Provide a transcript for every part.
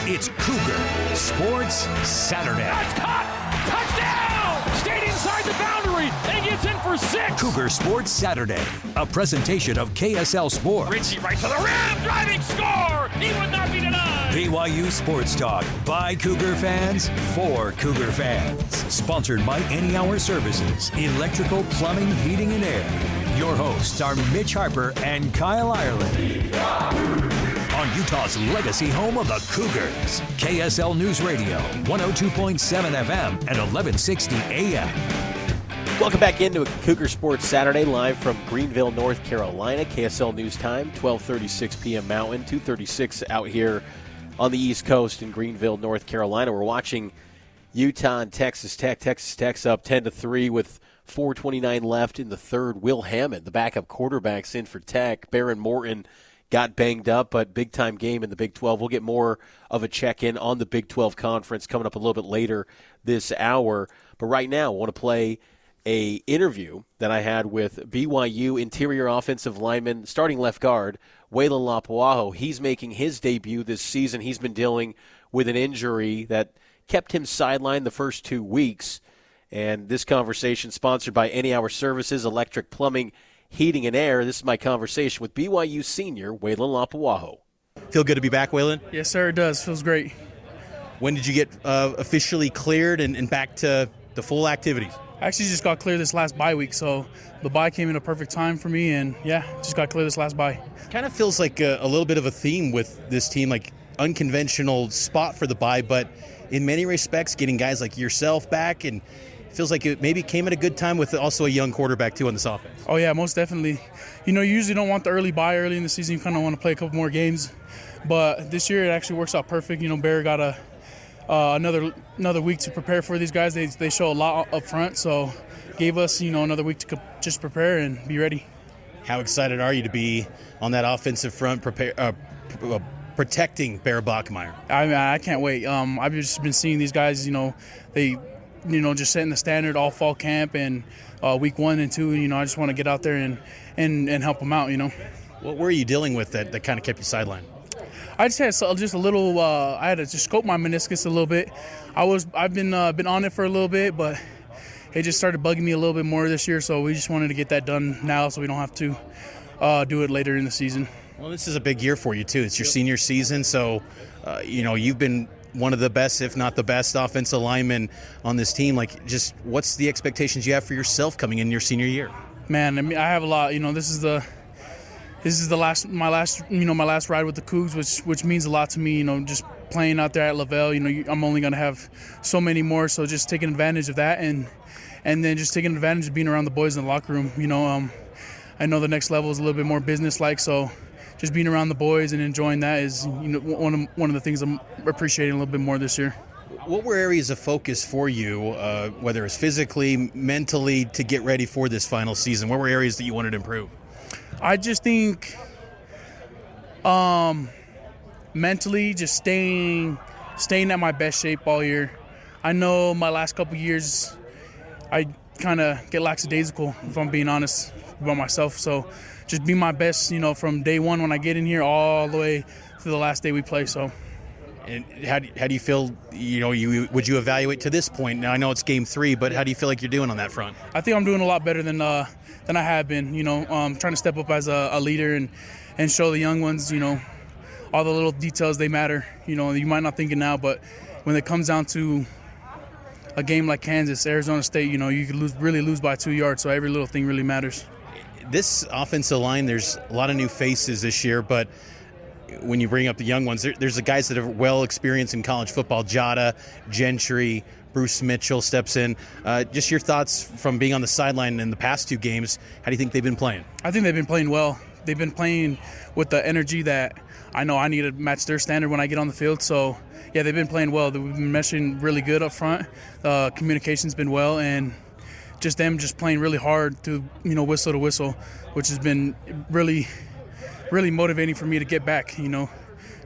It's Cougar Sports Saturday. That's caught! Touchdown! Stayed inside the boundary and gets in for 6. Cougar Sports Saturday, a presentation of KSL Sports. Richie right to the rim, driving score! He would not be denied! BYU Sports Talk by Cougar fans for Cougar fans. Sponsored by Any Hour Services, electrical, plumbing, heating, and air. Your hosts are Mitch Harper and Kyle Ireland. On Utah's legacy home of the Cougars, KSL News Radio, 102.7 FM and 1160 AM. Welcome back into Cougar Sports Saturday, live from Greenville, North Carolina. KSL News Time, 12:36 p.m. Mountain, 2:36 out here on the East Coast in Greenville, North Carolina. We're watching Utah and Texas Tech. Texas Tech's up 10-3 with 4:29 left in the third. Will Hammond, the backup quarterback's in for Tech. Baron Morton got banged up, but big-time game in the Big 12. We'll get more of a check-in on the Big 12 conference coming up a little bit later this hour. But right now, I want to play a interview that I had with BYU interior offensive lineman, starting left guard, Weylin Lapuaho. He's making his debut this season. He's been dealing with an injury that kept him sidelined the first 2 weeks. And this conversation sponsored by Any Hour Services, electric, plumbing, heating, and air. This is my conversation with BYU senior Weylin Lapuaho. Feel good to be back, Weylin? Yes, sir, it does. Feels great. When did you get officially cleared and back to the full activities? I actually just got cleared this last bye week, so the bye came in a perfect time for me, and yeah, just got cleared this last bye. Kind of feels like a little bit of a theme with this team, like unconventional spot for the bye, but in many respects, getting guys like yourself back, and it feels like it maybe came at a good time with also a young quarterback, too, on this offense. Oh, yeah, most definitely. You usually don't want the early bye early in the season. You kind of want to play a couple more games, but this year it actually works out perfect. Bear got another week to prepare for these guys. They show a lot up front, so gave us another week to just prepare and be ready. How excited are you to be on that offensive front, protecting Bear Bachmeier? I can't wait. I've just been seeing these guys. They just setting the standard all fall camp and week 1 and 2. I just want to get out there and help them out. What were you dealing with that kind of kept you sidelined? I just had a little. I had to just scope my meniscus a little bit. I've been on it for a little bit, but it just started bugging me a little bit more this year. So we just wanted to get that done now, so we don't have to do it later in the season. Well, this is a big year for you too. It's your senior season, so you've been one of the best, if not the best, offensive lineman on this team. Like, just what's the expectations you have for yourself coming in your senior year? Man, I have a lot. This is my last ride with the Cougs, which means a lot to me. Just playing out there at Lavelle. I'm only gonna have so many more, so just taking advantage of that and then just taking advantage of being around the boys in the locker room. I know the next level is a little bit more business-like, so just being around the boys and enjoying that is one of the things I'm appreciating a little bit more this year. What were areas of focus for you, whether it's physically, mentally, to get ready for this final season? What were areas that you wanted to improve? I just think mentally just staying at my best shape all year. I know my last couple years I kind of get lackadaisical, if I'm being honest about myself. So just be my best, from day one when I get in here all the way to the last day we play. So. And how do you feel, would you evaluate to this point? Now, I know it's game 3, but how do you feel like you're doing on that front? I think I'm doing a lot better than I have been, trying to step up as a leader and show the young ones, all the little details, they matter. You might not think it now, but when it comes down to a game like Kansas, Arizona State, you could really lose by 2 yards, so every little thing really matters. This offensive line, there's a lot of new faces this year, but when you bring up the young ones, there's the guys that are well experienced in college football. Jada, Gentry, Bruce Mitchell steps in. Just your thoughts from being on the sideline in the past 2 games. How do you think they've been playing? I think they've been playing well. They've been playing with the energy that I know I need to match their standard when I get on the field. So, yeah, they've been playing well. They've been meshing really good up front. Communication's been well, and just them just playing really hard to, whistle to whistle, which has been really motivating for me to get back,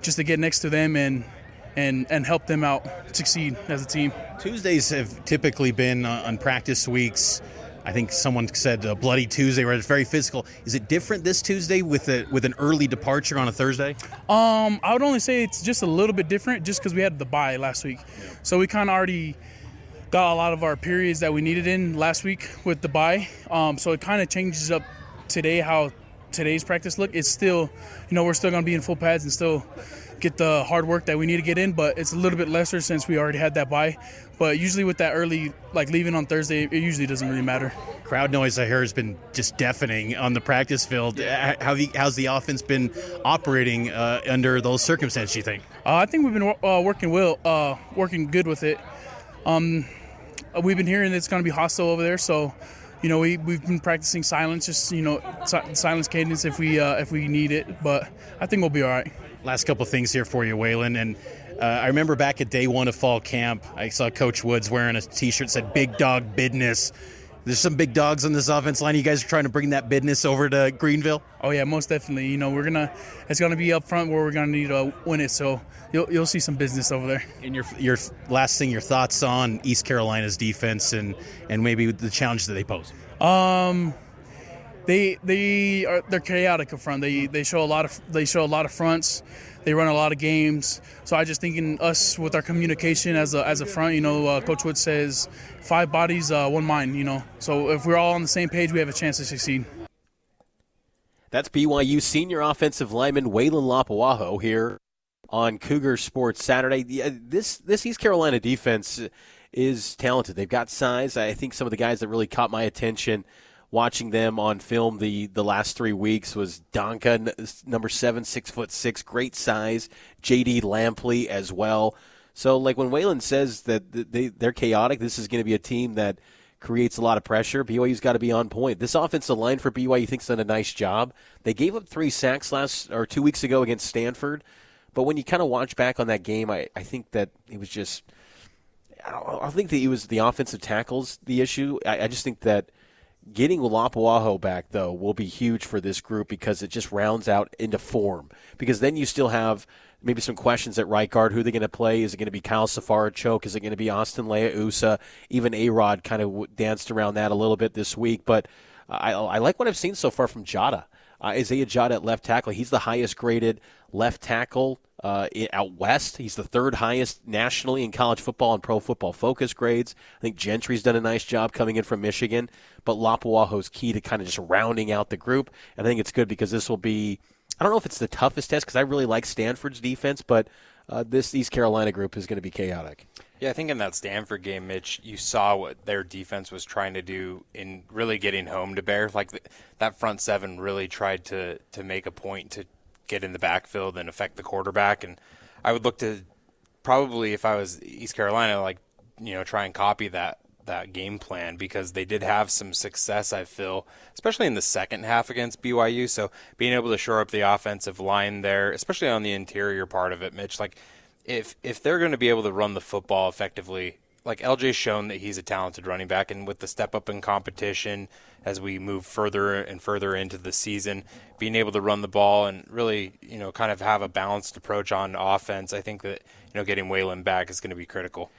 just to get next to them and help them out succeed as a team. Tuesdays have typically been on practice weeks I think someone said Bloody Tuesday, where it's very physical. Is it different this Tuesday with an early departure on a Thursday? I would only say it's just a little bit different just because we had the bye last week. Yeah. So we kind of already got a lot of our periods that we needed in last week with the bye. So it kind of changes up today how today's practice look. It's still, we're still going to be in full pads and still get the hard work that we need to get in, but it's a little bit lesser since we already had that bye. But usually with that early, leaving on Thursday, it usually doesn't really matter. Crowd noise, I hear, has been just deafening on the practice field. How's the offense been operating under those circumstances, you think? I think we've been working good with it. We've been hearing that it's going to be hostile over there, so we've been practicing silence, just silence cadence if we need it. But I think we'll be all right. Last couple of things here for you, Weylin. And I remember back at day one of fall camp, I saw Coach Woods wearing a T-shirt that said "Big Dog Business." There's some big dogs on this offense line. You guys are trying to bring that business over to Greenville? Oh yeah, most definitely. It's gonna be up front where we're gonna need to win it. So you'll see some business over there. And your last thing, your thoughts on East Carolina's defense and maybe the challenge that they pose? They're chaotic up front. They show a lot of fronts. They run a lot of games. So I just think in us with our communication as a front, Coach Wood says 5 bodies, 1 mind. So if we're all on the same page, we have a chance to succeed. That's BYU senior offensive lineman Weylin Lapuaho here on Cougar Sports Saturday. This East Carolina defense is talented. They've got size. I think some of the guys that really caught my attention watching them on film the last 3 weeks was Donka, number 7, 6'6", great size. J.D. Lampley as well. So, when Weylin says that they're chaotic, this is going to be a team that creates a lot of pressure. BYU's got to be on point. This offensive line for BYU thinks done a nice job. They gave up 3 sacks 2 weeks ago against Stanford. But when you kind of watch back on that game, I think that it was just – I don't think that it was the offensive tackles the issue. I just think that getting Lapuaho back, though, will be huge for this group because it just rounds out into form. Because then you still have maybe some questions at right guard. Who are they going to play? Is it going to be Kyle Safarichuk? Is it going to be Austin Leausa? Even A-Rod kind of danced around that a little bit this week. But I like what I've seen so far from Jada. Isaiah Jada at left tackle. He's the highest graded left tackle out west. He's the 3rd highest nationally in college football and pro football focus grades. I think Gentry's done a nice job coming in from Michigan, but Lapuaho's key to kind of just rounding out the group. And I think it's good because this will be, I don't know if it's the toughest test because I really like Stanford's defense, but this East Carolina group is going to be chaotic. Yeah, I think in that Stanford game, Mitch, you saw what their defense was trying to do in really getting home to bear. That front 7 really tried to make a point to get in the backfield and affect the quarterback. And I would look to probably, if I was East Carolina, try and copy that game plan because they did have some success, I feel, especially in the second half against BYU. So being able to shore up the offensive line there, especially on the interior part of it, Mitch, if they're going to be able to run the football effectively, LJ's shown that he's a talented running back, and with the step up in competition as we move further and further into the season, being able to run the ball and really, kind of have a balanced approach on offense, I think that, getting Weylin back is going to be critical.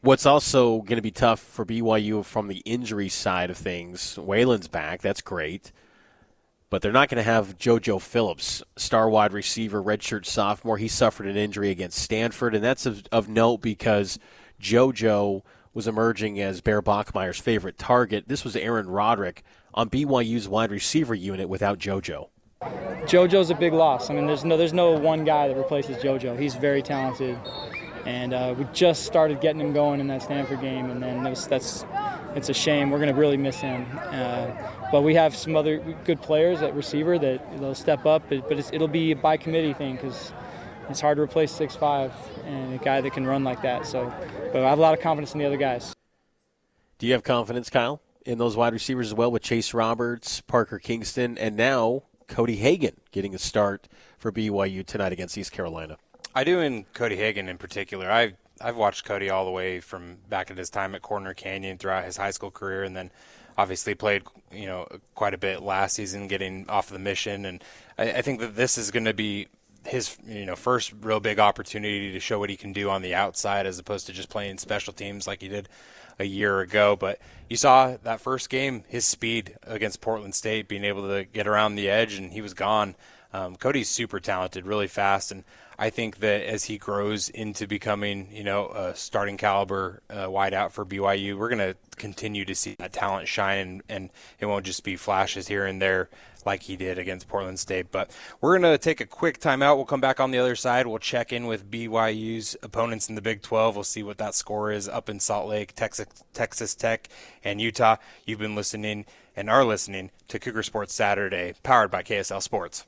What's also going to be tough for BYU from the injury side of things, Wayland's back, that's great. But they're not going to have JoJo Phillips, star wide receiver, redshirt sophomore. He suffered an injury against Stanford, and that's of note because JoJo was emerging as Bear Bachmeier's favorite target. This was Aaron Roderick on BYU's wide receiver unit without JoJo. JoJo's a big loss. I mean, there's no one guy that replaces JoJo. He's very talented, and we just started getting him going in that Stanford game, and then it's a shame. We're going to really miss him. But we have some other good players at receiver that they'll step up, but it'll be a by committee thing because it's hard to replace 6'5" and a guy that can run like that. But I have a lot of confidence in the other guys. Do you have confidence, Kyle, in those wide receivers as well with Chase Roberts, Parker Kingston, and now Cody Hagan getting a start for BYU tonight against East Carolina? I do, in Cody Hagan in particular. I've watched Cody all the way from back at his time at Corner Canyon throughout his high school career, and then obviously played quite a bit last season getting off the mission. And I think that this is going to be his first real big opportunity to show what he can do on the outside as opposed to just playing special teams like he did a year ago. But you saw that first game, his speed against Portland State, being able to get around the edge, and he was gone. Cody's super talented, really fast, and I think that as he grows into becoming, a starting caliber wideout for BYU, we're going to continue to see that talent shine, and it won't just be flashes here and there like he did against Portland State. But we're going to take a quick timeout. We'll come back on the other side. We'll check in with BYU's opponents in the Big 12. We'll see what that score is up in Salt Lake, Texas Tech, and Utah. You've been listening and are listening to Cougar Sports Saturday, powered by KSL Sports.